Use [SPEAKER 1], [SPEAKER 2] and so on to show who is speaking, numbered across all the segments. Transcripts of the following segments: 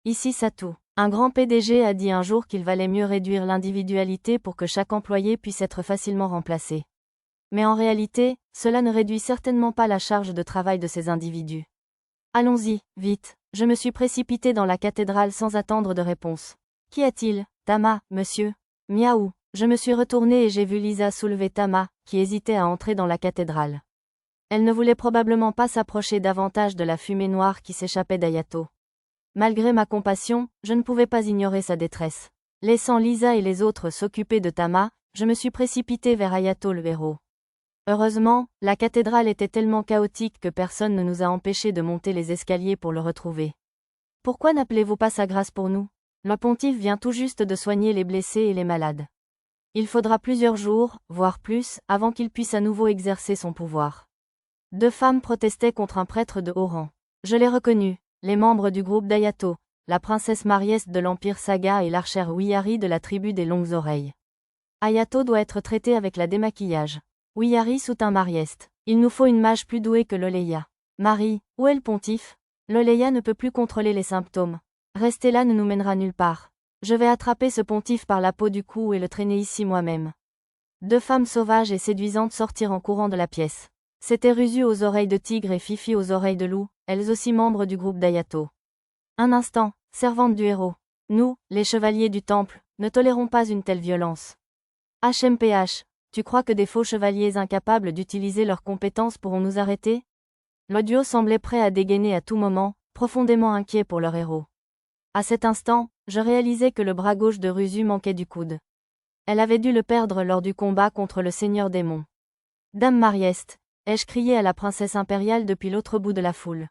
[SPEAKER 1] Ici Satou. Un grand PDG a dit un jour qu'il valait mieux réduire l'individualité pour que chaque employé puisse être facilement remplacé. Mais en réalité, cela ne réduit certainement pas la charge de travail de ces individus. Allons-y, vite. Je me suis précipité dans la cathédrale sans attendre de réponse. Qu'y a-t-il, Tama, monsieur? Miaou. Je me suis retourné et j'ai vu Lisa soulever Tama, qui hésitait à entrer dans la cathédrale. Elle ne voulait probablement pas s'approcher davantage de la fumée noire qui s'échappait d'Ayato. Malgré ma compassion, je ne pouvais pas ignorer sa détresse. Laissant Lisa et les autres s'occuper de Tama, je me suis précipité vers Ayato le héros. Heureusement, la cathédrale était tellement chaotique que personne ne nous a empêchés de monter les escaliers pour le retrouver. Pourquoi n'appelez-vous pas sa grâce pour nous? Le pontife vient tout juste de soigner les blessés et les malades. Il faudra plusieurs jours, voire plus, avant qu'il puisse à nouveau exercer son pouvoir. 2 femmes protestaient contre un prêtre de haut rang. Je les reconnus, les membres du groupe d'Ayato, la princesse Mariest de l'Empire Saga et l'archère Wiyari de la tribu des longues oreilles. Ayato doit être traité avec la démaquillage. Wiyari soutint Mariest. Il nous faut une mage plus douée que Loleya. Marie, où est le pontife? Loleya ne peut plus contrôler les symptômes. Rester là ne nous mènera nulle part. Je vais attraper ce pontife par la peau du cou et le traîner ici moi-même. 2 femmes sauvages et séduisantes sortirent en courant de la pièce. C'était Ruzu aux oreilles de tigre et Fifi aux oreilles de loup, elles aussi membres du groupe d'Ayato. Un instant, servante du héros. Nous, les chevaliers du temple, ne tolérons pas une telle violence. HMPH, tu crois que des faux chevaliers incapables d'utiliser leurs compétences pourront nous arrêter? Le duo semblait prêt à dégainer à tout moment, profondément inquiet pour leur héros. À cet instant, je réalisais que le bras gauche de Ruzu manquait du coude. Elle avait dû le perdre lors du combat contre le seigneur démon. Dame Mariest, ai-je crié à la princesse impériale depuis l'autre bout de la foule.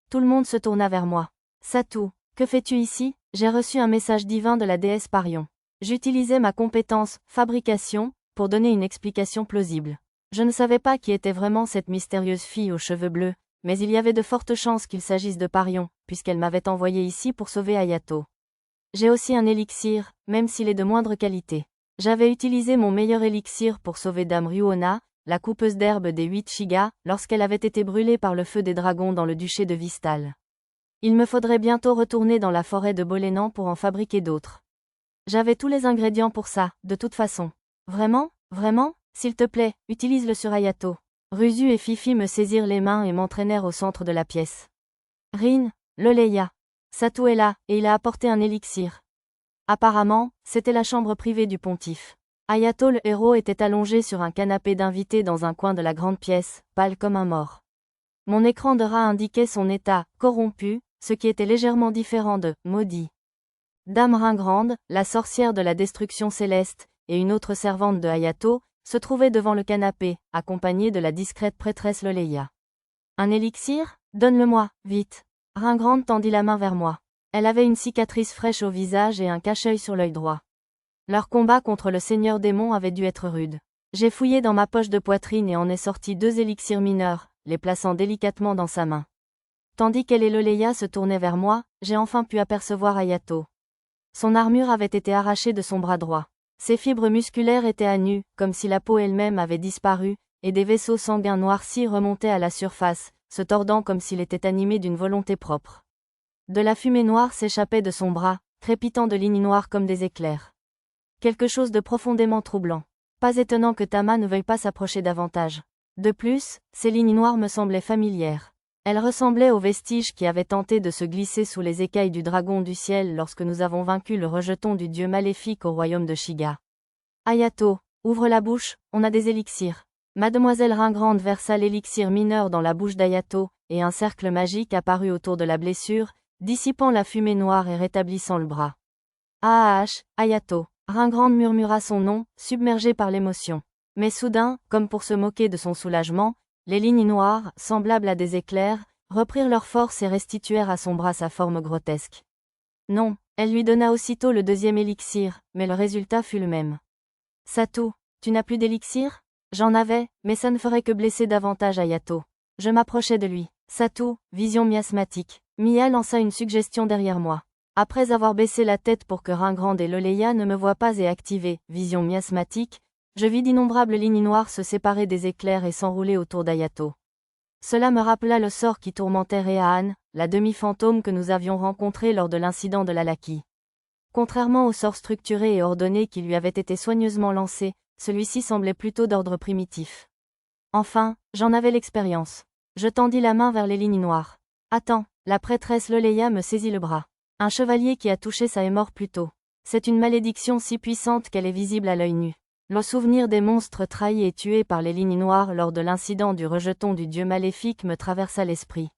[SPEAKER 1] Tout le monde se tourna vers moi. Satou, que fais-tu ici? J'ai reçu un message divin de la déesse Parion. J'utilisais ma compétence, fabrication, pour donner une explication plausible. Je ne savais pas qui était vraiment cette mystérieuse fille aux cheveux bleus, mais il y avait de fortes chances qu'il s'agisse de Parion, puisqu'elle m'avait envoyé ici pour sauver Ayato. J'ai aussi un élixir, même s'il est de moindre qualité. J'avais utilisé mon meilleur élixir pour sauver Dame Ryuona, la coupeuse d'herbe des 8 Shiga, lorsqu'elle avait été brûlée par le feu des dragons dans le duché de Vistal. Il me faudrait bientôt retourner dans la forêt de Bolénan pour en fabriquer d'autres. J'avais tous les ingrédients pour ça, de toute façon. Vraiment? Vraiment? S'il te plaît, utilise-le sur Ayato. Ruzu et Fifi me saisirent les mains et m'entraînèrent au centre de la pièce. Rin, Loleya. Satou est là, et il a apporté un élixir. Apparemment, c'était la chambre privée du pontife. Ayato le héros était allongé sur un canapé d'invité dans un coin de la grande pièce, pâle comme un mort. Mon écran de rat indiquait son état, corrompu, ce qui était légèrement différent de « maudit ». Dame Ringrande, la sorcière de la destruction céleste, et une autre servante de Ayato, se trouvaient devant le canapé, accompagnée de la discrète prêtresse Loleya. Un élixir? Donne-le-moi, vite. Ringrande tendit la main vers moi. Elle avait une cicatrice fraîche au visage et un cache-œil sur l'œil droit. Leur combat contre le seigneur démon avait dû être rude. J'ai fouillé dans ma poche de poitrine et en ai sorti 2 élixirs mineurs, les plaçant délicatement dans sa main. Tandis qu'elle et Loleya se tournaient vers moi, j'ai enfin pu apercevoir Ayato. Son armure avait été arrachée de son bras droit. Ses fibres musculaires étaient à nu, comme si la peau elle-même avait disparu, et des vaisseaux sanguins noircis remontaient à la surface, se tordant comme s'il était animé d'une volonté propre. De la fumée noire s'échappait de son bras, crépitant de lignes noires comme des éclairs. Quelque chose de profondément troublant. Pas étonnant que Tama ne veuille pas s'approcher davantage. De plus, ces lignes noires me semblaient familières. Elles ressemblaient aux vestiges qui avaient tenté de se glisser sous les écailles du dragon du ciel lorsque nous avons vaincu le rejeton du dieu maléfique au royaume de Shiga. Ayato, ouvre la bouche, on a des élixirs. Mademoiselle Ringrande versa l'élixir mineur dans la bouche d'Ayato, et un cercle magique apparut autour de la blessure, dissipant la fumée noire et rétablissant le bras. Ayato. Ringrande murmura son nom, submergé par l'émotion. Mais soudain, comme pour se moquer de son soulagement, les lignes noires, semblables à des éclairs, reprirent leur force et restituèrent à son bras sa forme grotesque. Non, elle lui donna aussitôt le 2e élixir, mais le résultat fut le même. Satou, tu n'as plus d'élixir? J'en avais, mais ça ne ferait que blesser davantage Ayato. Je m'approchai de lui. Satou, vision miasmatique. Mia lança une suggestion derrière moi. Après avoir baissé la tête pour que Ringrande et Loleya ne me voient pas et activé, vision miasmatique, je vis d'innombrables lignes noires se séparer des éclairs et s'enrouler autour d'Ayato. Cela me rappela le sort qui tourmentait Rehaan, la demi-fantôme que nous avions rencontrée lors de l'incident de l'Alaki. Contrairement au sort structuré et ordonné qui lui avait été soigneusement lancé, celui-ci semblait plutôt d'ordre primitif. Enfin, j'en avais l'expérience. Je tendis la main vers les lignes noires. Attends, la prêtresse Loleya me saisit le bras. Un chevalier qui a touché ça est mort plus tôt. C'est une malédiction si puissante qu'elle est visible à l'œil nu. Le souvenir des monstres trahis et tués par les lignes noires lors de l'incident du rejeton du dieu maléfique me traversa l'esprit.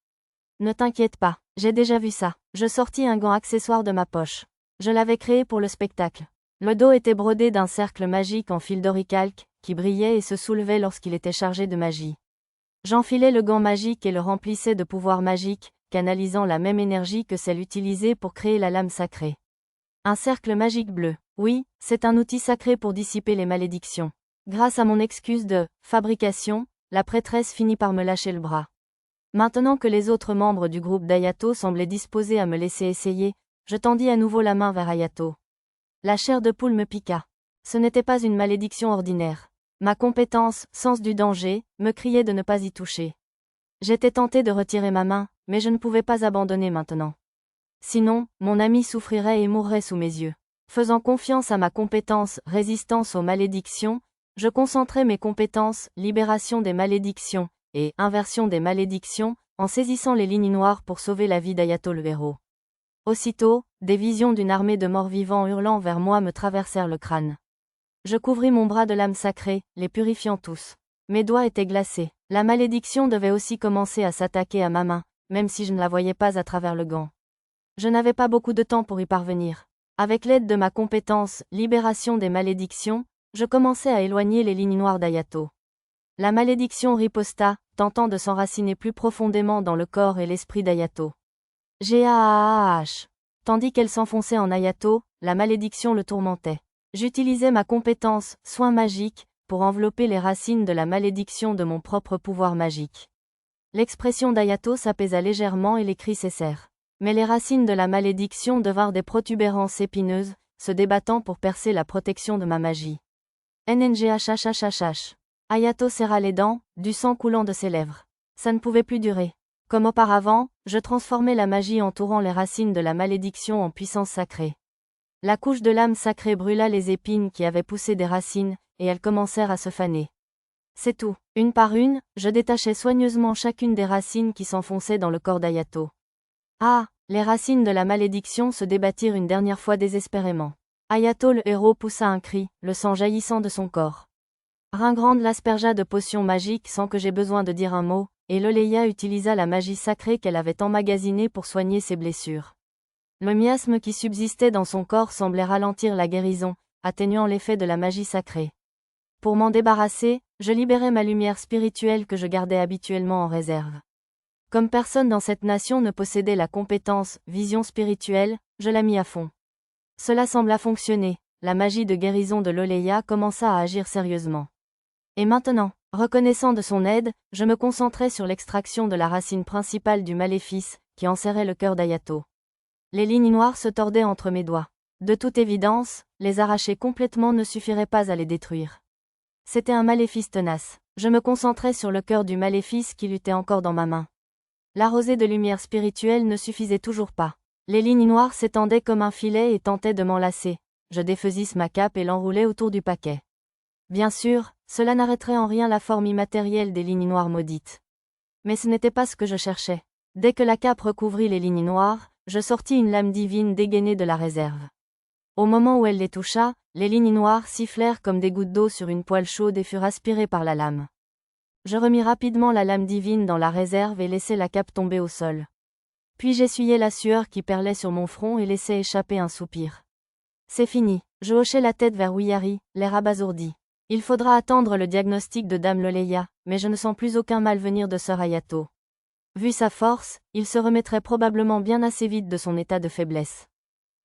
[SPEAKER 1] Ne t'inquiète pas, j'ai déjà vu ça. Je sortis un gant accessoire de ma poche. Je l'avais créé pour le spectacle. Le dos était brodé d'un cercle magique en fil d'oricalque, qui brillait et se soulevait lorsqu'il était chargé de magie. J'enfilai le gant magique et le remplissais de pouvoirs magiques, canalisant la même énergie que celle utilisée pour créer la lame sacrée. Un cercle magique bleu. Oui, c'est un outil sacré pour dissiper les malédictions. Grâce à mon excuse de fabrication, la prêtresse finit par me lâcher le bras. Maintenant que les autres membres du groupe d'Ayato semblaient disposés à me laisser essayer, je tendis à nouveau la main vers Ayato. La chair de poule me piqua. Ce n'était pas une malédiction ordinaire. Ma compétence, sens du danger, me criait de ne pas y toucher. J'étais tenté de retirer ma main, mais je ne pouvais pas abandonner maintenant. Sinon, mon ami souffrirait et mourrait sous mes yeux. Faisant confiance à ma compétence résistance aux malédictions, je concentrai mes compétences libération des malédictions et inversion des malédictions en saisissant les lignes noires pour sauver la vie d'Ayato le héros. Aussitôt, des visions d'une armée de morts-vivants hurlant vers moi me traversèrent le crâne. Je couvris mon bras de lames sacrées, les purifiant tous. Mes doigts étaient glacés. La malédiction devait aussi commencer à s'attaquer à ma main, même si je ne la voyais pas à travers le gant. Je n'avais pas beaucoup de temps pour y parvenir. Avec l'aide de ma compétence « Libération des malédictions », je commençais à éloigner les lignes noires d'Ayato. La malédiction riposta, tentant de s'enraciner plus profondément dans le corps et l'esprit d'Ayato. G-A-A-H. Tandis qu'elle s'enfonçait en Ayato, la malédiction le tourmentait. J'utilisais ma compétence « Soin magique » pour envelopper les racines de la malédiction de mon propre pouvoir magique. L'expression d'Ayato s'apaisa légèrement et les cris cessèrent. Mais les racines de la malédiction devinrent des protubérances épineuses, se débattant pour percer la protection de ma magie. NNGHHHH. Ayato serra les dents, du sang coulant de ses lèvres. Ça ne pouvait plus durer. Comme auparavant, je transformais la magie entourant les racines de la malédiction en puissance sacrée. La couche de lame sacrée brûla les épines qui avaient poussé des racines, et elles commencèrent à se faner. C'est tout. Une par une, je détachais soigneusement chacune des racines qui s'enfonçaient dans le corps d'Ayato. Ah, les racines de la malédiction se débattirent une dernière fois désespérément. Ayato le héros poussa un cri, le sang jaillissant de son corps. Ringrande l'aspergea de potions magiques sans que j'aie besoin de dire un mot, et Loleya utilisa la magie sacrée qu'elle avait emmagasinée pour soigner ses blessures. Le miasme qui subsistait dans son corps semblait ralentir la guérison, atténuant l'effet de la magie sacrée. Pour m'en débarrasser, je libérai ma lumière spirituelle que je gardais habituellement en réserve. Comme personne dans cette nation ne possédait la compétence « vision spirituelle », je la mis à fond. Cela sembla fonctionner, la magie de guérison de Loleya commença à agir sérieusement. Et maintenant, reconnaissant de son aide, je me concentrais sur l'extraction de la racine principale du maléfice, qui enserrait le cœur d'Ayato. Les lignes noires se tordaient entre mes doigts. De toute évidence, les arracher complètement ne suffirait pas à les détruire. C'était un maléfice tenace. Je me concentrais sur le cœur du maléfice qui luttait encore dans ma main. La rosée de lumière spirituelle ne suffisait toujours pas. Les lignes noires s'étendaient comme un filet et tentaient de m'enlacer. Je défaisis ma cape et l'enroulai autour du paquet. Bien sûr, cela n'arrêterait en rien la forme immatérielle des lignes noires maudites. Mais ce n'était pas ce que je cherchais. Dès que la cape recouvrit les lignes noires, je sortis une lame divine dégainée de la réserve. Au moment où elle les toucha, les lignes noires sifflèrent comme des gouttes d'eau sur une poêle chaude et furent aspirées par la lame. Je remis rapidement la lame divine dans la réserve et laissai la cape tomber au sol. Puis j'essuyai la sueur qui perlait sur mon front et laissai échapper un soupir. C'est fini. Je hochai la tête vers Wiyari, l'air abasourdi. Il faudra attendre le diagnostic de Dame Loleya, mais je ne sens plus aucun mal venir de Sœur Ayato. Vu sa force, il se remettrait probablement bien assez vite de son état de faiblesse.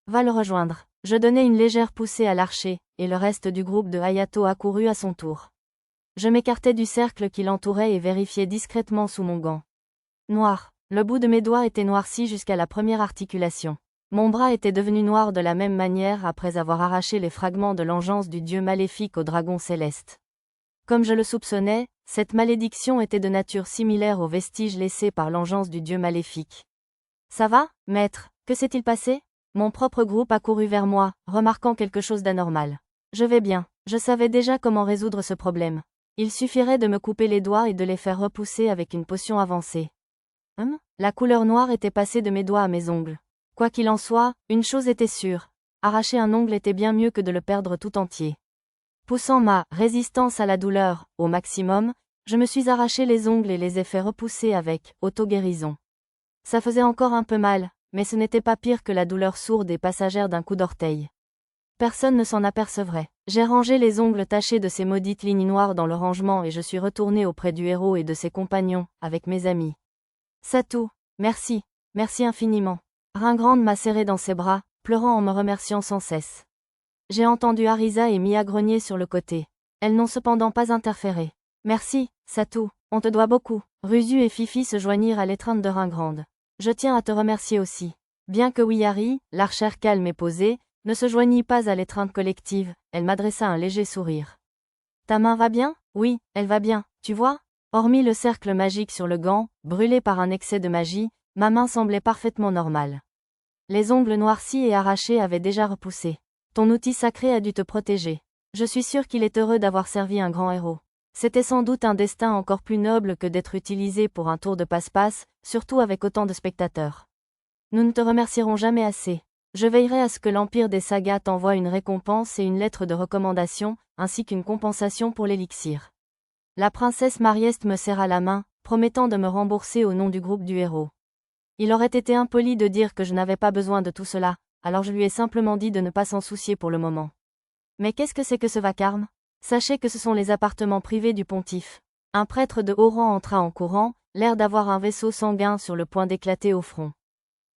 [SPEAKER 1] Va le rejoindre. Je donnai une légère poussée à l'archer, et le reste du groupe de Ayato accourut à son tour. Je m'écartai du cercle qui l'entourait et vérifiai discrètement sous mon gant. Noir. Le bout de mes doigts était noirci jusqu'à la première articulation. Mon bras était devenu noir de la même manière après avoir arraché les fragments de l'engeance du dieu maléfique au dragon céleste. Comme je le soupçonnais, cette malédiction était de nature similaire aux vestiges laissés par l'engeance du dieu maléfique. Ça va, maître, que s'est-il passé? Mon propre groupe a couru vers moi, remarquant quelque chose d'anormal. Je vais bien, je savais déjà comment résoudre ce problème. Il suffirait de me couper les doigts et de les faire repousser avec une potion avancée. La couleur noire était passée de mes doigts à mes ongles. Quoi qu'il en soit, une chose était sûre. Arracher un ongle était bien mieux que de le perdre tout entier. Poussant ma résistance à la douleur au maximum, je me suis arraché les ongles et les ai fait repousser avec auto-guérison. Ça faisait encore un peu mal, mais ce n'était pas pire que la douleur sourde et passagère d'un coup d'orteil. Personne ne s'en apercevrait. J'ai rangé les ongles tachés de ces maudites lignes noires dans le rangement et je suis retourné auprès du héros et de ses compagnons, avec mes amis. Satou, merci, merci infiniment. Ringrande m'a serré dans ses bras, pleurant en me remerciant sans cesse. J'ai entendu Arisa et Mia grogner sur le côté. Elles n'ont cependant pas interféré. Merci, Satou, on te doit beaucoup. Ruzu et Fifi se joignirent à l'étreinte de Ringrande. Je tiens à te remercier aussi. Bien que Wihari, l'archère calme et posée, ne se joignit pas à l'étreinte collective, elle m'adressa un léger sourire. Ta main va bien? Oui, elle va bien, tu vois? Hormis le cercle magique sur le gant, brûlé par un excès de magie, ma main semblait parfaitement normale. Les ongles noircis et arrachés avaient déjà repoussé. Ton outil sacré a dû te protéger. Je suis sûr qu'il est heureux d'avoir servi un grand héros. C'était sans doute un destin encore plus noble que d'être utilisé pour un tour de passe-passe, surtout avec autant de spectateurs. Nous ne te remercierons jamais assez. Je veillerai à ce que l'Empire des Sagas t'envoie une récompense et une lettre de recommandation, ainsi qu'une compensation pour l'élixir. La princesse Marieste me serra la main, promettant de me rembourser au nom du groupe du héros. Il aurait été impoli de dire que je n'avais pas besoin de tout cela, alors je lui ai simplement dit de ne pas s'en soucier pour le moment. Mais qu'est-ce que c'est que ce vacarme? Sachez que ce sont les appartements privés du pontife. Un prêtre de haut rang entra en courant, l'air d'avoir un vaisseau sanguin sur le point d'éclater au front.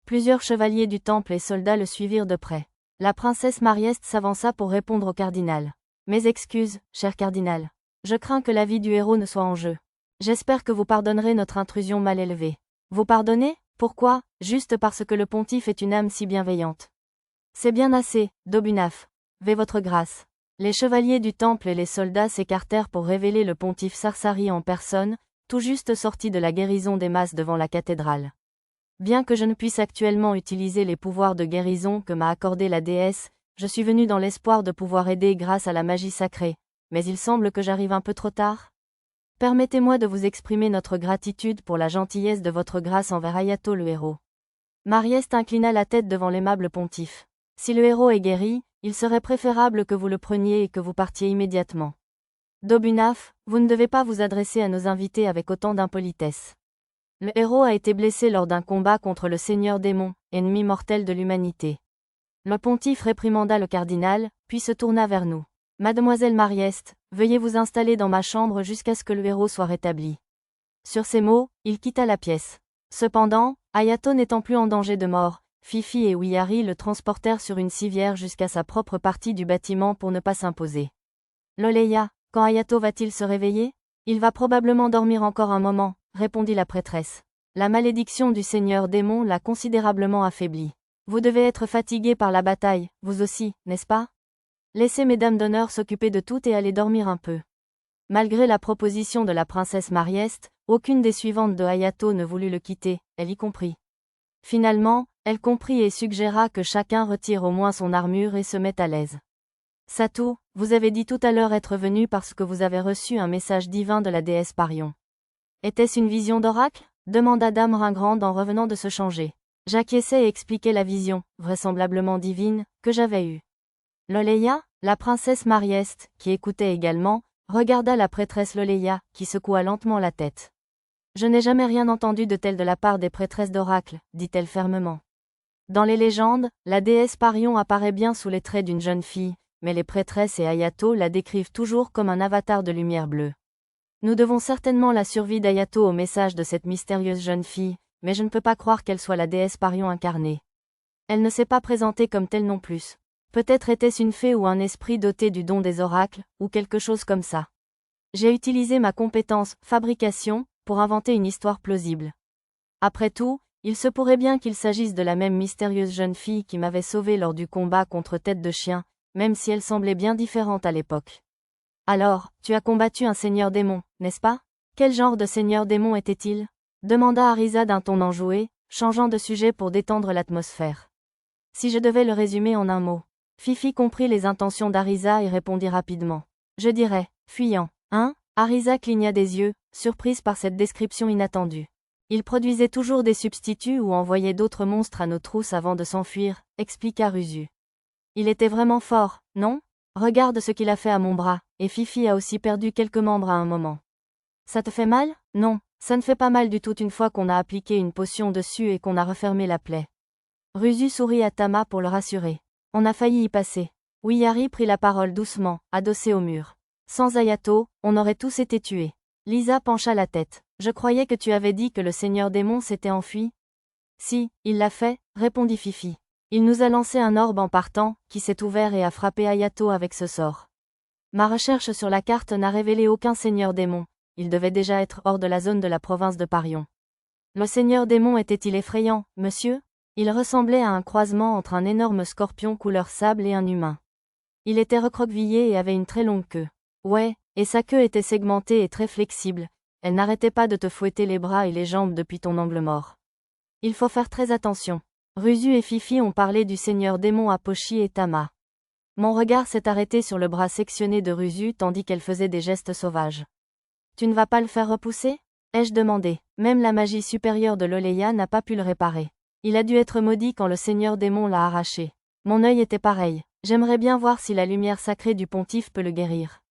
[SPEAKER 1] Plusieurs chevaliers du temple et soldats le suivirent de près. La princesse Marieste s'avança pour répondre au cardinal. Mes excuses, cher cardinal. Je crains que la vie du héros ne soit en jeu. J'espère que vous pardonnerez notre intrusion mal élevée. Vous pardonnez? Pourquoi? Juste parce que le pontife est une âme si bienveillante. C'est bien assez, Dobunaf. Veuillez votre grâce. Les chevaliers du temple et les soldats s'écartèrent pour révéler le pontife Sarsari en personne, tout juste sorti de la guérison des masses devant la cathédrale. Bien que je ne puisse actuellement utiliser les pouvoirs de guérison que m'a accordé la déesse, je suis venu dans l'espoir de pouvoir aider grâce à la magie sacrée, mais il semble que j'arrive un peu trop tard. Permettez-moi de vous exprimer notre gratitude pour la gentillesse de votre grâce envers Ayato le héros. Marieste inclina la tête devant l'aimable pontife. Si le héros est guéri, il serait préférable que vous le preniez et que vous partiez immédiatement. Dobunaf, vous ne devez pas vous adresser à nos invités avec autant d'impolitesse. Le héros a été blessé lors d'un combat contre le Seigneur démon, ennemi mortel de l'humanité. Le pontife réprimanda le cardinal, puis se tourna vers nous. Mademoiselle Marieste, veuillez vous installer dans ma chambre jusqu'à ce que le héros soit rétabli. Sur ces mots, il quitta la pièce. Cependant, Ayato n'étant plus en danger de mort, Fifi et Wihari le transportèrent sur une civière jusqu'à sa propre partie du bâtiment pour ne pas s'imposer. Loleya, quand Ayato va-t-il se réveiller? Il va probablement dormir encore un moment, répondit la prêtresse. La malédiction du seigneur démon l'a considérablement affaibli. Vous devez être fatigué par la bataille, vous aussi, n'est-ce pas? Laissez mesdames d'honneur s'occuper de tout et aller dormir un peu. Malgré la proposition de la princesse Marieste, aucune des suivantes de Ayato ne voulut le quitter, elle y comprit. Finalement, elle comprit et suggéra que chacun retire au moins son armure et se mette à l'aise. Satou, vous avez dit tout à l'heure être venu parce que vous avez reçu un message divin de la déesse Parion. Était-ce une vision d'oracle? Demanda Dame Ringrande en revenant de se changer. J'acquiesçai et expliquai la vision, vraisemblablement divine, que j'avais eue. Loleya, la princesse Marieste, qui écoutait également, regarda la prêtresse Loleya, qui secoua lentement la tête. Je n'ai jamais rien entendu de tel de la part des prêtresses d'oracle, dit-elle fermement. Dans les légendes, la déesse Parion apparaît bien sous les traits d'une jeune fille, mais les prêtresses et Ayato la décrivent toujours comme un avatar de lumière bleue. Nous devons certainement la survie d'Ayato au message de cette mystérieuse jeune fille, mais je ne peux pas croire qu'elle soit la déesse Parion incarnée. Elle ne s'est pas présentée comme telle non plus. Peut-être était-ce une fée ou un esprit doté du don des oracles, ou quelque chose comme ça. J'ai utilisé ma compétence « fabrication » pour inventer une histoire plausible. Après tout, il se pourrait bien qu'il s'agisse de la même mystérieuse jeune fille qui m'avait sauvé lors du combat contre Tête de Chien, même si elle semblait bien différente à l'époque. Alors, tu as combattu un seigneur démon, n'est-ce pas? Quel genre de seigneur démon était-il? Demanda Arisa d'un ton enjoué, changeant de sujet pour détendre l'atmosphère. Si je devais le résumer en un mot. Fifi comprit les intentions d'Arisa et répondit rapidement. Je dirais, fuyant. Hein? Arisa cligna des yeux, surprise par cette description inattendue. Il produisait toujours des substituts ou envoyait d'autres monstres à nos trousses avant de s'enfuir, expliqua Rusu. Il était vraiment fort, non? Regarde ce qu'il a fait à mon bras, et Fifi a aussi perdu quelques membres à un moment. Ça te fait mal? Non, ça ne fait pas mal du tout une fois qu'on a appliqué une potion dessus et qu'on a refermé la plaie. Rusu sourit à Tama pour le rassurer. On a failli y passer. Wiyari prit la parole doucement, adossé au mur. Sans Ayato, on aurait tous été tués. Lisa pencha la tête. Je croyais que tu avais dit que le seigneur démon s'était enfui. Si, il l'a fait, répondit Fifi. Il nous a lancé un orbe en partant, qui s'est ouvert et a frappé Ayato avec ce sort. Ma recherche sur la carte n'a révélé aucun seigneur démon. Il devait déjà être hors de la zone de la province de Parion. Le seigneur démon était-il effrayant, monsieur? Il ressemblait à un croisement entre un énorme scorpion couleur sable et un humain. Il était recroquevillé et avait une très longue queue. Ouais, et sa queue était segmentée et très flexible. Elle n'arrêtait pas de te fouetter les bras et les jambes depuis ton angle mort. Il faut faire très attention. Rusu et Fifi ont parlé du seigneur démon à Pochi et Tama. Mon regard s'est arrêté sur le bras sectionné de Rusu tandis qu'elle faisait des gestes sauvages. Tu ne vas pas le faire repousser? Ai-je demandé. Même la magie supérieure de l'Oleya n'a pas pu le réparer. Il a dû être maudit quand le seigneur démon l'a arraché. Mon œil était pareil. J'aimerais bien voir si la lumière sacrée du pontife peut le guérir.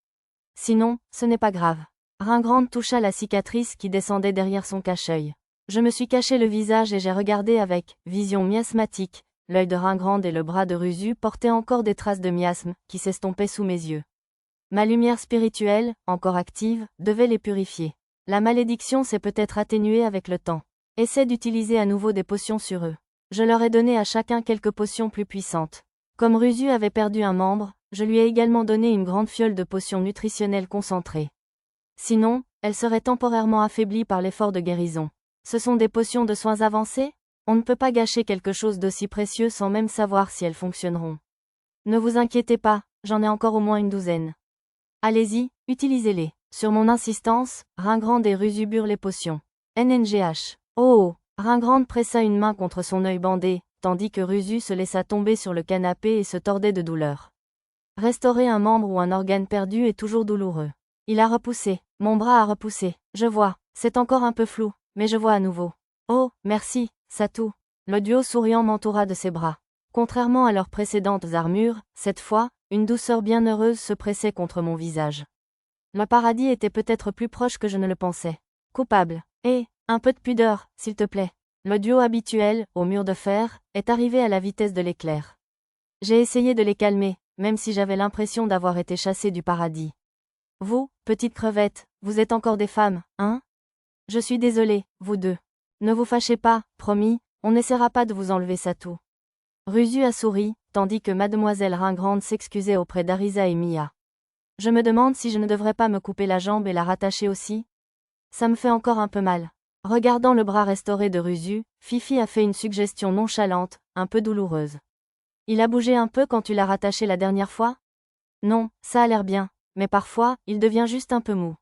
[SPEAKER 1] Sinon, ce n'est pas grave. Ringrande toucha la cicatrice qui descendait derrière son cache-œil. Je me suis caché le visage et j'ai regardé avec vision miasmatique. L'œil de Ringrande et le bras de Rusu portaient encore des traces de miasme, qui s'estompaient sous mes yeux. Ma lumière spirituelle, encore active, devait les purifier. La malédiction s'est peut-être atténuée avec le temps. Essaie d'utiliser à nouveau des potions sur eux. Je leur ai donné à chacun quelques potions plus puissantes. Comme Rusu avait perdu un membre, je lui ai également donné une grande fiole de potions nutritionnelles concentrées. Sinon, elle serait temporairement affaiblie par l'effort de guérison. Ce sont des potions de soins avancés? On ne peut pas gâcher quelque chose d'aussi précieux sans même savoir si elles fonctionneront. Ne vous inquiétez pas, j'en ai encore au moins une douzaine. Allez-y, utilisez-les. Sur mon insistance, Ringrande et Rusu burent les potions. NNGH. Oh! Ringrande pressa une main contre son œil bandé, tandis que Rusu se laissa tomber sur le canapé et se tordait de douleur. Restaurer un membre ou un organe perdu est toujours douloureux. Il a repoussé. Mon bras a repoussé. Je vois. C'est encore un peu flou, mais je vois à nouveau. Oh, merci, Satou. Le duo souriant m'entoura de ses bras. Contrairement à leurs précédentes armures, cette fois, une douceur bienheureuse se pressait contre mon visage. Le paradis était peut-être plus proche que je ne le pensais. Coupable. Un peu de pudeur, s'il te plaît. Le duo habituel, au mur de fer, est arrivé à la vitesse de l'éclair. J'ai essayé de les calmer, même si j'avais l'impression d'avoir été chassé du paradis. Vous, petite crevette, vous êtes encore des femmes, hein? Je suis désolé, vous deux. Ne vous fâchez pas, promis, on n'essaiera pas de vous enlever Satou. Rusu a souri, tandis que mademoiselle Ringrande s'excusait auprès d'Arisa et Mia. Je me demande si je ne devrais pas me couper la jambe et la rattacher aussi. Ça me fait encore un peu mal. Regardant le bras restauré de Rusu, Fifi a fait une suggestion nonchalante, un peu douloureuse. Il a bougé un peu quand tu l'as rattaché la dernière fois? Non, ça a l'air bien, mais parfois, il devient juste un peu mou.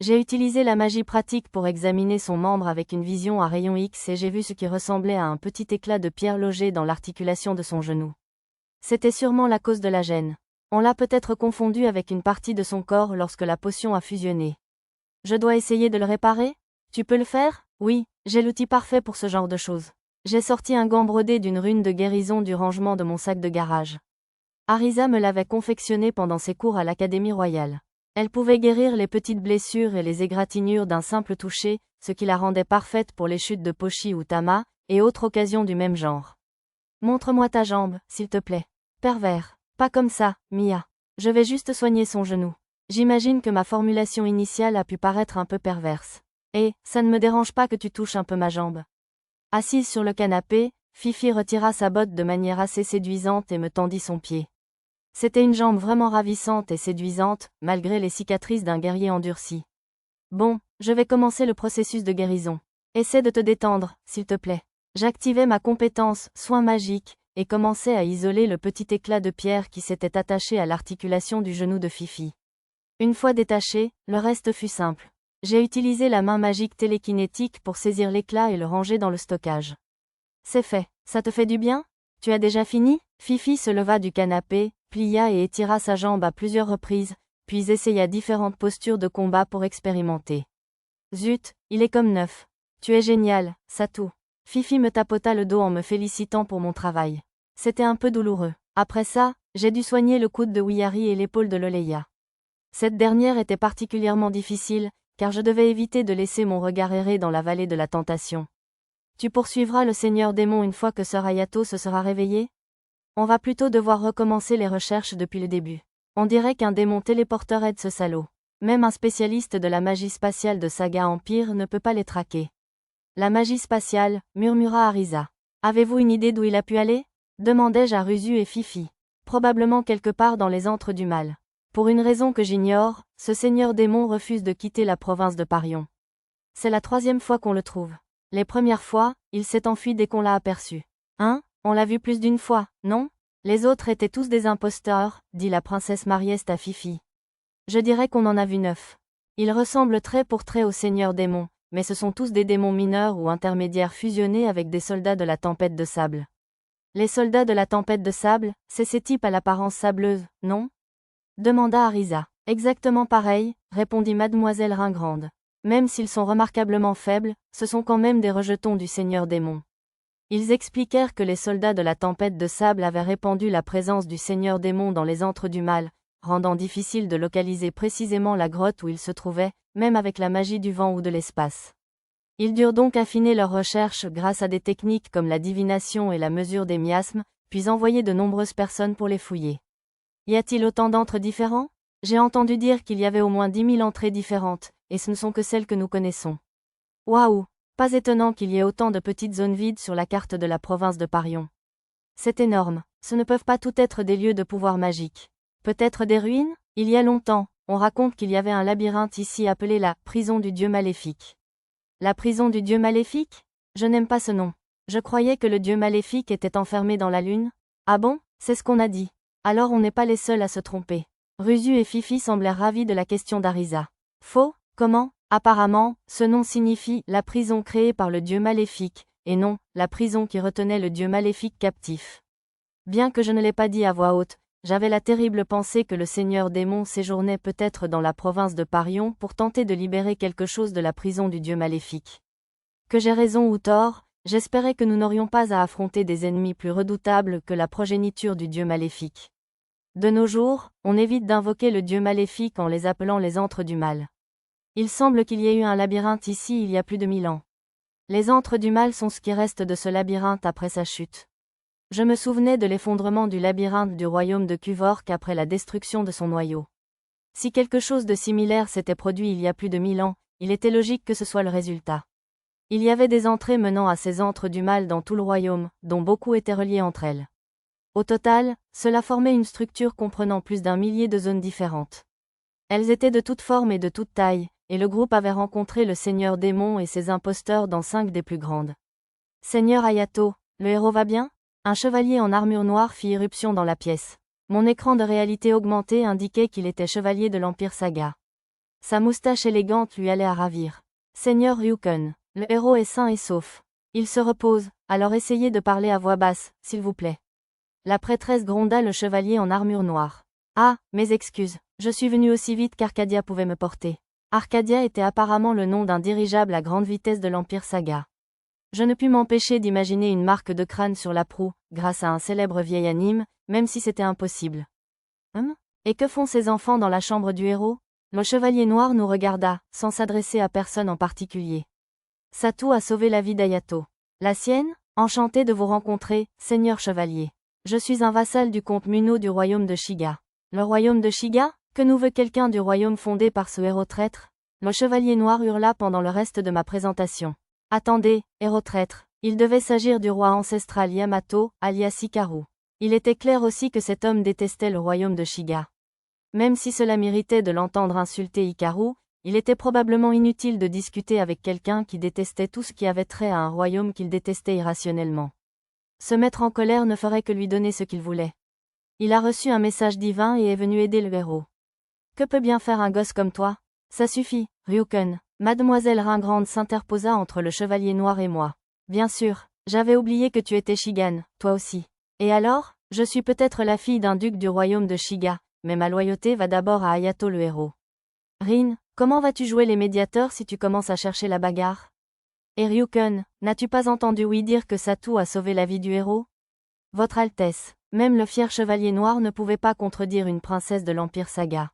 [SPEAKER 1] J'ai utilisé la magie pratique pour examiner son membre avec une vision à rayon X et j'ai vu ce qui ressemblait à un petit éclat de pierre logé dans l'articulation de son genou. C'était sûrement la cause de la gêne. On l'a peut-être confondu avec une partie de son corps lorsque la potion a fusionné. Je dois essayer de le réparer? Tu peux le faire? Oui, j'ai l'outil parfait pour ce genre de choses. J'ai sorti un gant brodé d'une rune de guérison du rangement de mon sac de garage. Arisa me l'avait confectionné pendant ses cours à l'Académie royale. Elle pouvait guérir les petites blessures et les égratignures d'un simple toucher, ce qui la rendait parfaite pour les chutes de Pochi ou Tama, et autres occasions du même genre. Montre-moi ta jambe, s'il te plaît. Pervers. Pas comme ça, Mia. Je vais juste soigner son genou. J'imagine que ma formulation initiale a pu paraître un peu perverse. Ça ne me dérange pas que tu touches un peu ma jambe. Assise sur le canapé, Fifi retira sa botte de manière assez séduisante et me tendit son pied. C'était une jambe vraiment ravissante et séduisante, malgré les cicatrices d'un guerrier endurci. Bon, je vais commencer le processus de guérison. Essaie de te détendre, s'il te plaît. J'activais ma compétence, soin magique, et commençais à isoler le petit éclat de pierre qui s'était attaché à l'articulation du genou de Fifi. Une fois détaché, le reste fut simple. J'ai utilisé la main magique télékinétique pour saisir l'éclat et le ranger dans le stockage. C'est fait. Ça te fait du bien? Tu as déjà fini? Fifi se leva du canapé, plia et étira sa jambe à plusieurs reprises, puis essaya différentes postures de combat pour expérimenter. Zut, il est comme neuf. Tu es génial, Satou. Fifi me tapota le dos en me félicitant pour mon travail. C'était un peu douloureux. Après ça, j'ai dû soigner le coude de Wiyari et l'épaule de Loleya. Cette dernière était particulièrement difficile, car je devais éviter de laisser mon regard errer dans la vallée de la tentation. Tu poursuivras le Seigneur Démon une fois que Sœur Ayato se sera réveillée? On va plutôt devoir recommencer les recherches depuis le début. On dirait qu'un démon téléporteur aide ce salaud. Même un spécialiste de la magie spatiale de Saga Empire ne peut pas les traquer. La magie spatiale, murmura Arisa. Avez-vous une idée d'où il a pu aller? Demandai-je à Ruzu et Fifi. Probablement quelque part dans les antres du mal. Pour une raison que j'ignore, ce seigneur démon refuse de quitter la province de Parion. C'est la 3e fois qu'on le trouve. Les premières fois, il s'est enfui dès qu'on l'a aperçu. Hein? On l'a vu plus d'une fois, non? Les autres étaient tous des imposteurs, dit la princesse Marieste à Fifi. Je dirais qu'on en a vu 9. Ils ressemblent trait pour trait au seigneur démon, mais ce sont tous des démons mineurs ou intermédiaires fusionnés avec des soldats de la tempête de sable. Les soldats de la tempête de sable, c'est ces types à l'apparence sableuse, non? Demanda Arisa. Exactement pareil, répondit mademoiselle Ringrande. Même s'ils sont remarquablement faibles, ce sont quand même des rejetons du seigneur démon. Ils expliquèrent que les soldats de la tempête de sable avaient répandu la présence du seigneur démon dans les antres du mal, rendant difficile de localiser précisément la grotte où ils se trouvaient, même avec la magie du vent ou de l'espace. Ils durent donc affiner leurs recherches grâce à des techniques comme la divination et la mesure des miasmes, puis envoyer de nombreuses personnes pour les fouiller. Y a-t-il autant d'entrées différents? J'ai entendu dire qu'il y avait au moins 10 000 entrées différentes, et ce ne sont que celles que nous connaissons. Waouh! Pas étonnant qu'il y ait autant de petites zones vides sur la carte de la province de Parion. C'est énorme, ce ne peuvent pas tout être des lieux de pouvoir magique. Peut-être des ruines? Il y a longtemps, on raconte qu'il y avait un labyrinthe ici appelé la prison du dieu maléfique. La prison du dieu maléfique? Je n'aime pas ce nom. Je croyais que le dieu maléfique était enfermé dans la lune. Ah bon? C'est ce qu'on a dit. Alors on n'est pas les seuls à se tromper. Ruzu et Fifi semblèrent ravis de la question d'Arisa. Faux? Comment? Apparemment, ce nom signifie « la prison créée par le dieu maléfique », et non « la prison qui retenait le dieu maléfique captif ». Bien que je ne l'ai pas dit à voix haute, j'avais la terrible pensée que le seigneur démon séjournait peut-être dans la province de Parion pour tenter de libérer quelque chose de la prison du dieu maléfique. Que j'ai raison ou tort, j'espérais que nous n'aurions pas à affronter des ennemis plus redoutables que la progéniture du dieu maléfique. De nos jours, on évite d'invoquer le dieu maléfique en les appelant les antres du mal. Il semble qu'il y ait eu un labyrinthe ici il y a plus de 1000 ans. Les antres du mal sont ce qui reste de ce labyrinthe après sa chute. Je me souvenais de l'effondrement du labyrinthe du royaume de Kuvork après la destruction de son noyau. Si quelque chose de similaire s'était produit il y a plus de 1000 ans, il était logique que ce soit le résultat. Il y avait des entrées menant à ces antres du mal dans tout le royaume, dont beaucoup étaient reliées entre elles. Au total, cela formait une structure comprenant plus d'1 millier de zones différentes. Elles étaient de toutes formes et de toutes tailles, et le groupe avait rencontré le seigneur démon et ses imposteurs dans 5 des plus grandes. Seigneur Ayato, le héros va bien? Un chevalier en armure noire fit irruption dans la pièce. Mon écran de réalité augmentée indiquait qu'il était chevalier de l'Empire Saga. Sa moustache élégante lui allait à ravir. Seigneur Ryuken, le héros est sain et sauf. Il se repose, alors essayez de parler à voix basse, s'il vous plaît. La prêtresse gronda le chevalier en armure noire. Ah, mes excuses, je suis venu aussi vite qu'Arcadia pouvait me porter. Arcadia était apparemment le nom d'un dirigeable à grande vitesse de l'Empire Saga. Je ne pus m'empêcher d'imaginer une marque de crâne sur la proue, grâce à un célèbre vieil anime, même si c'était impossible. Et que font ces enfants dans la chambre du héros? Le chevalier noir nous regarda, sans s'adresser à personne en particulier. Satou a sauvé la vie d'Ayato. La sienne? Enchanté de vous rencontrer, seigneur chevalier. Je suis un vassal du comte Muno du royaume de Shiga. Le royaume de Shiga? Que nous veut quelqu'un du royaume fondé par ce héros traître? Le chevalier noir hurla pendant le reste de ma présentation. Attendez, héros traître, il devait s'agir du roi ancestral Yamato, alias Hikaru. Il était clair aussi que cet homme détestait le royaume de Shiga. Même si cela méritait de l'entendre insulter Hikaru, il était probablement inutile de discuter avec quelqu'un qui détestait tout ce qui avait trait à un royaume qu'il détestait irrationnellement. Se mettre en colère ne ferait que lui donner ce qu'il voulait. Il a reçu un message divin et est venu aider le héros. Que peut bien faire un gosse comme toi? Ça suffit, Ryuken. Mademoiselle Ringrande s'interposa entre le chevalier noir et moi. Bien sûr, J'avais oublié que tu étais Shigan, toi aussi. Et alors? Je suis peut-être la fille d'un duc du royaume de Shiga, mais ma loyauté va d'abord à Hayato le héros. Rin, comment vas-tu jouer les médiateurs si tu commences à chercher la bagarre? Et Ryuken, n'as-tu pas entendu oui dire que Satu a sauvé la vie du héros? Votre Altesse, même le fier chevalier noir ne pouvait pas contredire une princesse de l'Empire Saga.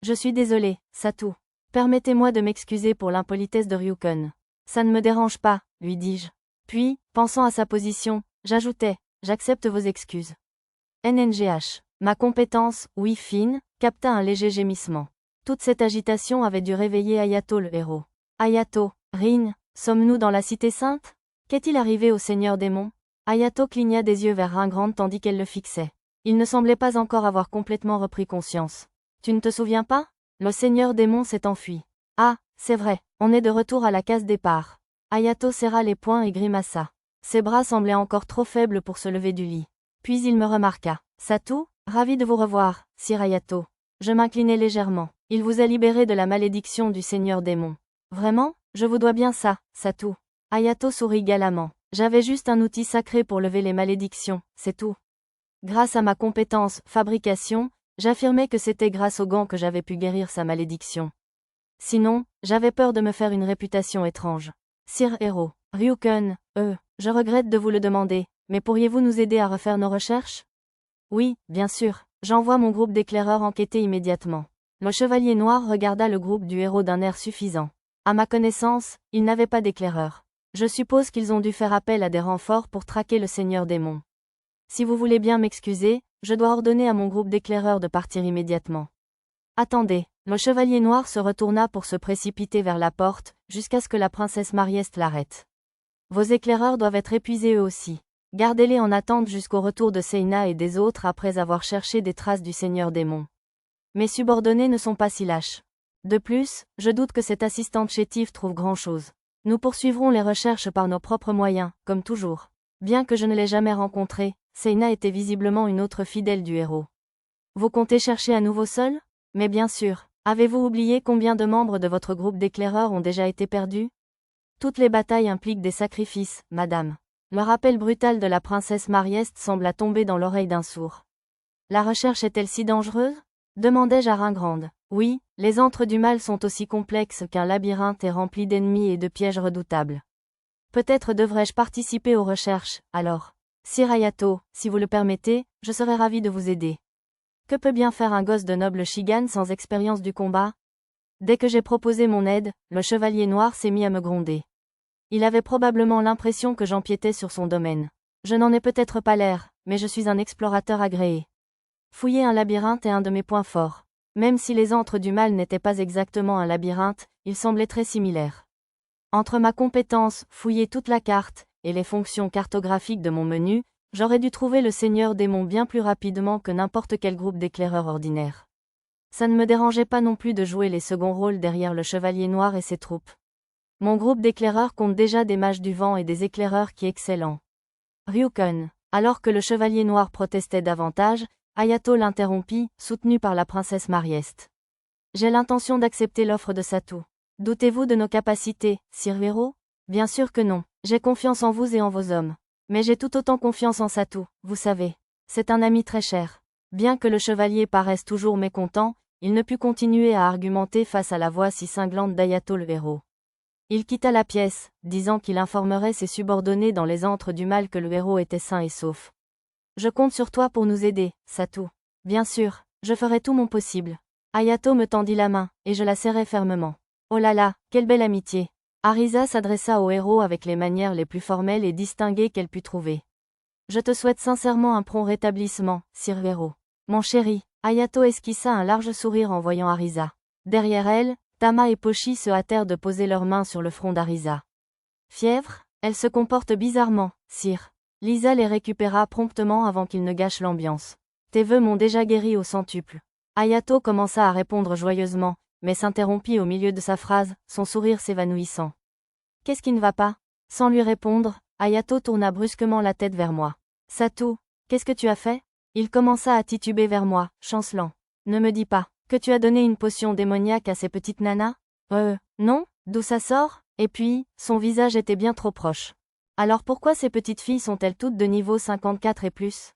[SPEAKER 1] Je suis désolé, Satu. Permettez-moi de m'excuser pour l'impolitesse de Ryuken. Ça ne me dérange pas, lui dis-je. Puis, pensant à sa position, j'ajoutais, j'accepte vos excuses. NNGH. Ma compétence, oui fine, capta un léger gémissement. Toute cette agitation avait dû réveiller Hayato le héros. Hayato, Rin, sommes-nous dans la cité sainte? Qu'est-il arrivé au seigneur démon? Hayato cligna des yeux vers Ringrande tandis qu'elle le fixait. Il ne semblait pas encore avoir complètement repris conscience. Tu ne te souviens pas? Le seigneur démon s'est enfui. Ah, c'est vrai, on est de retour à la case départ. Hayato serra les poings et grimaça. Ses bras semblaient encore trop faibles pour se lever du lit. Puis il me remarqua. Satu, ravi de vous revoir, sire Hayato. Je m'inclinai légèrement. Il vous a libéré de la malédiction du seigneur démon. Vraiment? Je vous dois bien ça, Satu. Hayato sourit galamment. J'avais juste un outil sacré pour lever les malédictions, c'est tout. Grâce à ma compétence, fabrication, j'affirmais que c'était grâce aux gants que j'avais pu guérir sa malédiction. Sinon, j'avais peur de me faire une réputation étrange. Sire héros, Ryuken, je regrette de vous le demander, mais pourriez-vous nous aider à refaire nos recherches? Oui, bien sûr, j'envoie mon groupe d'éclaireurs enquêter immédiatement. Le chevalier noir regarda le groupe du héros d'un air suffisant. À ma connaissance, ils n'avaient pas d'éclaireurs. Je suppose qu'ils ont dû faire appel à des renforts pour traquer le seigneur démon. Si vous voulez bien m'excuser, je dois ordonner à mon groupe d'éclaireurs de partir immédiatement. Attendez, le chevalier noir se retourna pour se précipiter vers la porte, jusqu'à ce que la princesse Marieste l'arrête. Vos éclaireurs doivent être épuisés eux aussi. Gardez-les en attente jusqu'au retour de Seina et des autres après avoir cherché des traces du seigneur démon. Mes subordonnés ne sont pas si lâches. De plus, je doute que cette assistante chétive trouve grand-chose. Nous poursuivrons les recherches par nos propres moyens, comme toujours. Bien que je ne l'ai jamais rencontrée, Seina était visiblement une autre fidèle du héros. Vous comptez chercher à nouveau seul? Mais bien sûr. Avez-vous oublié combien de membres de votre groupe d'éclaireurs ont déjà été perdus? Toutes les batailles impliquent des sacrifices, madame. Le rappel brutal de la princesse Marieste sembla tomber dans l'oreille d'un sourd. La recherche est-elle si dangereuse? Demandai-je à Ringrande. Oui, les antres du mal sont aussi complexes qu'un labyrinthe et remplis d'ennemis et de pièges redoutables. Peut-être devrais-je participer aux recherches, alors. Sire Hayato, si vous le permettez, je serais ravi de vous aider. Que peut bien faire un gosse de noble Shigan sans expérience du combat? Dès que j'ai proposé mon aide, le chevalier noir s'est mis à me gronder. Il avait probablement l'impression que j'empiétais sur son domaine. Je n'en ai peut-être pas l'air, mais je suis un explorateur agréé. Fouiller un labyrinthe est un de mes points forts. Même si les antres du mal n'étaient pas exactement un labyrinthe, ils semblaient très similaires. Entre ma compétence, fouiller toute la carte, et les fonctions cartographiques de mon menu, j'aurais dû trouver le seigneur démon bien plus rapidement que n'importe quel groupe d'éclaireurs ordinaires. Ça ne me dérangeait pas non plus de jouer les seconds rôles derrière le chevalier noir et ses troupes. Mon groupe d'éclaireurs compte déjà des mages du vent et des éclaireurs qui excellent. Ryuken. Alors que le chevalier noir protestait davantage, Hayato l'interrompit, soutenu par la princesse Marieste. J'ai l'intention d'accepter l'offre de Satu. Doutez-vous de nos capacités, sire héros? Bien sûr que non. J'ai confiance en vous et en vos hommes. Mais j'ai tout autant confiance en Satu, vous savez. C'est un ami très cher. Bien que le chevalier paraisse toujours mécontent, il ne put continuer à argumenter face à la voix si cinglante d'Hayato le héros. Il quitta la pièce, disant qu'il informerait ses subordonnés dans les antres du mal que le héros était sain et sauf. Je compte sur toi pour nous aider, Satu. Bien sûr, je ferai tout mon possible. Hayato me tendit la main, et je la serrai fermement. Oh là là, quelle belle amitié. Arisa s'adressa au héros avec les manières les plus formelles et distinguées qu'elle put trouver. Je te souhaite sincèrement un prompt rétablissement, sire héros. Mon chéri, Hayato esquissa un large sourire en voyant Arisa. Derrière elle, Tama et Pochi se hâtèrent de poser leurs mains sur le front d'Arisa. Fièvre? Elle se comporte bizarrement, sire. Lisa les récupéra promptement avant qu'ils ne gâchent l'ambiance. Tes vœux m'ont déjà guéri au centuple. Hayato commença à répondre joyeusement, mais s'interrompit au milieu de sa phrase, son sourire s'évanouissant. Qu'est-ce qui ne va pas? Sans lui répondre, Hayato tourna brusquement la tête vers moi. Satu, qu'est-ce que tu as fait? Il commença à tituber vers moi, chancelant. Ne me dis pas que tu as donné une potion démoniaque à ces petites nanas? Non, d'où ça sort? Et puis, son visage était bien trop proche. Alors pourquoi ces petites filles sont-elles toutes de niveau 54 et plus?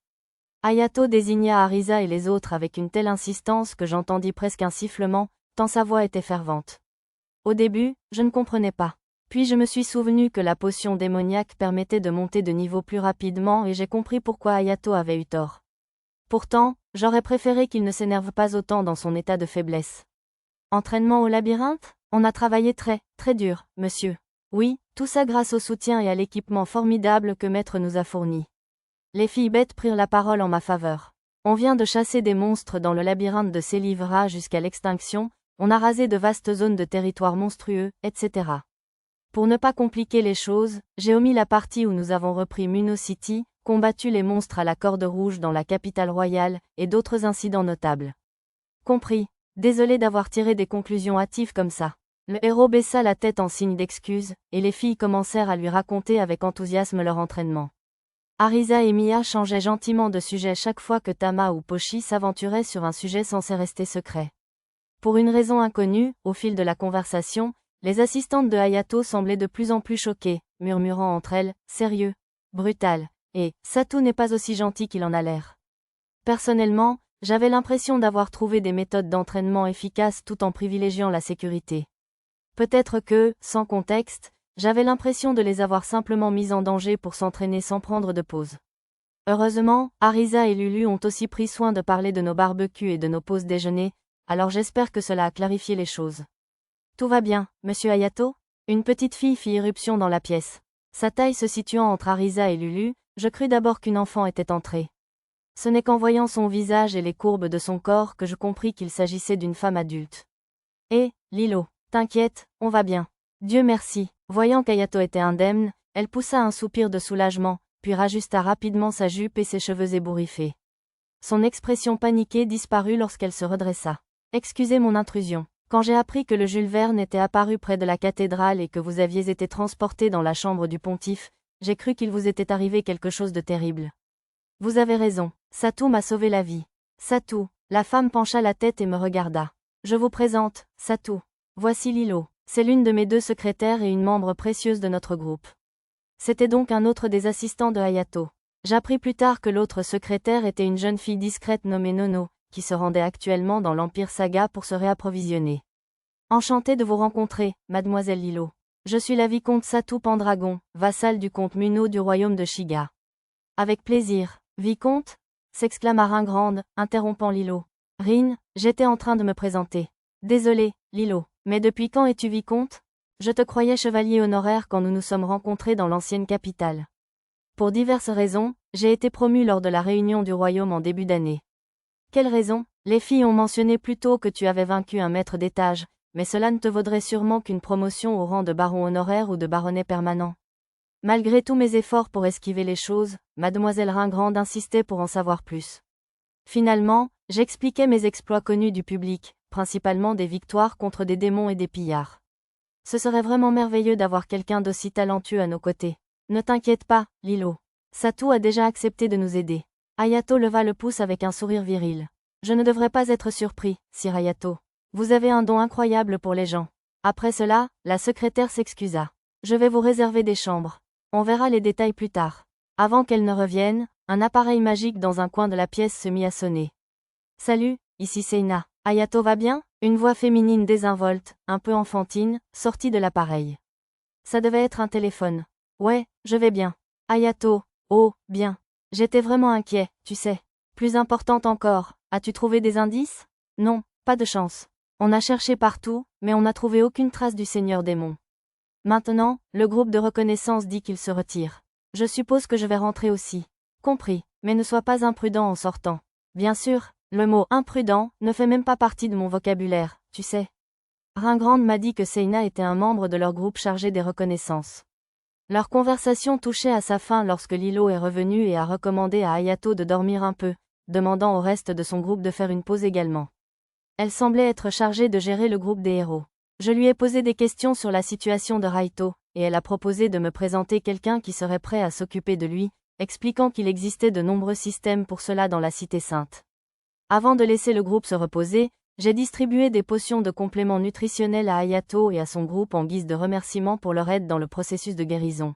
[SPEAKER 1] Hayato désigna Arisa et les autres avec une telle insistance que j'entendis presque un sifflement, tant sa voix était fervente. Au début, je ne comprenais pas. Puis je me suis souvenu que la potion démoniaque permettait de monter de niveau plus rapidement et j'ai compris pourquoi Hayato avait eu tort. Pourtant, j'aurais préféré qu'il ne s'énerve pas autant dans son état de faiblesse. Entraînement au labyrinthe? On a travaillé très dur, monsieur. Oui, tout ça grâce au soutien et à l'équipement formidable que Maître nous a fourni. Les filles bêtes prirent la parole en ma faveur. On vient de chasser des monstres dans le labyrinthe de Célivra jusqu'à l'extinction, on a rasé de vastes zones de territoire monstrueux, etc. Pour ne pas compliquer les choses, j'ai omis la partie où nous avons repris Muno City, combattu les monstres à la corde rouge dans la capitale royale, et d'autres incidents notables. Compris. Désolé d'avoir tiré des conclusions hâtives comme ça. Le héros baissa la tête en signe d'excuse, et les filles commencèrent à lui raconter avec enthousiasme leur entraînement. Arisa et Mia changeaient gentiment de sujet chaque fois que Tama ou Pochi s'aventuraient sur un sujet censé rester secret. Pour une raison inconnue, au fil de la conversation, les assistantes de Hayato semblaient de plus en plus choquées, murmurant entre elles « sérieux, brutal » et « Satou n'est pas aussi gentil qu'il en a l'air ». Personnellement, j'avais l'impression d'avoir trouvé des méthodes d'entraînement efficaces tout en privilégiant la sécurité. Peut-être que, sans contexte, j'avais l'impression de les avoir simplement mises en danger pour s'entraîner sans prendre de pause. Heureusement, Arisa et Lulu ont aussi pris soin de parler de nos barbecues et de nos pauses déjeuner, alors j'espère que cela a clarifié les choses. Tout va bien, monsieur Hayato? Une petite fille fit irruption dans la pièce. Sa taille se situant entre Arisa et Lulu, je crus d'abord qu'une enfant était entrée. Ce n'est qu'en voyant son visage et les courbes de son corps que je compris qu'il s'agissait d'une femme adulte. Eh, Lilo, t'inquiète, on va bien. Dieu merci. Voyant qu'Hayato était indemne, elle poussa un soupir de soulagement, puis rajusta rapidement sa jupe et ses cheveux ébouriffés. Son expression paniquée disparut lorsqu'elle se redressa. Excusez mon intrusion. Quand j'ai appris que le Jules Verne était apparu près de la cathédrale et que vous aviez été transporté dans la chambre du pontife, j'ai cru qu'il vous était arrivé quelque chose de terrible. Vous avez raison, Satou m'a sauvé la vie. Satou, la femme pencha la tête et me regarda. Je vous présente, Satou. Voici Lilo. C'est l'une de mes 2 secrétaires et une membre précieuse de notre groupe. C'était donc un autre des assistants de Hayato. J'appris plus tard que l'autre secrétaire était une jeune fille discrète nommée Nono, qui se rendait actuellement dans l'Empire Saga pour se réapprovisionner. Enchantée de vous rencontrer, mademoiselle Lilo. Je suis la vicomte Satou Pendragon, vassale du comte Muno du royaume de Shiga. Avec plaisir, vicomte? S'exclama Ringrande, interrompant Lilo. Rin, j'étais en train de me présenter. Désolé, Lilo. Mais depuis quand es-tu vicomte? Je te croyais chevalier honoraire quand nous nous sommes rencontrés dans l'ancienne capitale. Pour diverses raisons, j'ai été promu lors de la réunion du royaume en début d'année. Quelle raison? Les filles ont mentionné plus tôt que tu avais vaincu un maître d'étage, mais cela ne te vaudrait sûrement qu'une promotion au rang de baron honoraire ou de baronnet permanent. Malgré tous mes efforts pour esquiver les choses, mademoiselle Ringrande insistait pour en savoir plus. Finalement, j'expliquais mes exploits connus du public, principalement des victoires contre des démons et des pillards. Ce serait vraiment merveilleux d'avoir quelqu'un d'aussi talentueux à nos côtés. Ne t'inquiète pas, Lilo. Satou a déjà accepté de nous aider. Hayato leva le pouce avec un sourire viril. Je ne devrais pas être surpris, sire Hayato. Vous avez un don incroyable pour les gens. Après cela, la secrétaire s'excusa. Je vais vous réserver des chambres. On verra les détails plus tard. Avant qu'elle ne revienne, un appareil magique dans un coin de la pièce se mit à sonner. Salut, ici Seina. Hayato va bien? Une voix féminine désinvolte, un peu enfantine, sortit de l'appareil. Ça devait être un téléphone. Ouais, je vais bien. Hayato, oh, bien. J'étais vraiment inquiet, tu sais. Plus importante encore, as-tu trouvé des indices? Non, pas de chance. On a cherché partout, mais on n'a trouvé aucune trace du Seigneur Démon. Maintenant, le groupe de reconnaissance dit qu'il se retire. Je suppose que je vais rentrer aussi. Compris, mais ne sois pas imprudent en sortant. Bien sûr. Le mot « imprudent » ne fait même pas partie de mon vocabulaire, tu sais. Ringrande m'a dit que Seina était un membre de leur groupe chargé des reconnaissances. Leur conversation touchait à sa fin lorsque Lilo est revenu et a recommandé à Hayato de dormir un peu, demandant au reste de son groupe de faire une pause également. Elle semblait être chargée de gérer le groupe des héros. Je lui ai posé des questions sur la situation de Raito, et elle a proposé de me présenter quelqu'un qui serait prêt à s'occuper de lui, expliquant qu'il existait de nombreux systèmes pour cela dans la Cité Sainte. Avant de laisser le groupe se reposer, j'ai distribué des potions de compléments nutritionnels à Hayato et à son groupe en guise de remerciement pour leur aide dans le processus de guérison.